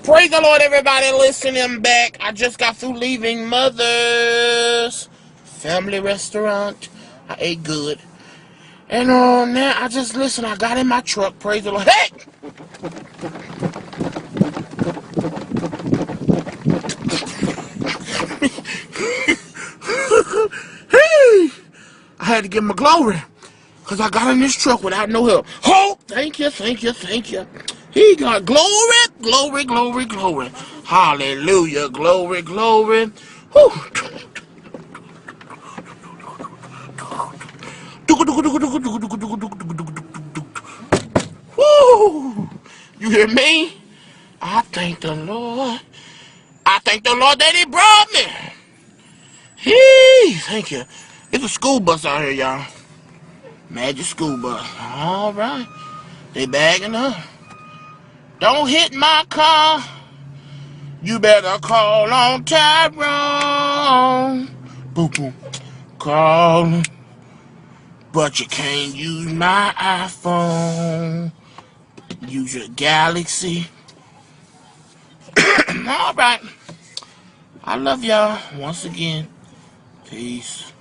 Praise the Lord, everybody listening back. I just got through leaving Mother's Family Restaurant. I ate good. And now I just listen. I got in my truck. Praise the Lord. Hey! Hey! I had to give him a glory. Because I got in this truck without no help. Oh, thank you, thank you, thank you. He got glory, glory, glory, glory. Hallelujah, glory, glory. Whew. Woo! You hear me? I thank the Lord. I thank the Lord that He brought me. Thank you. It's a school bus out here, y'all. Magic school bus. All right. They bagging up. Don't hit my car. You better call on Tyrone. Boom, boom. Call. But you can't use my iPhone. Use your Galaxy. All right. I love y'all once again. Peace.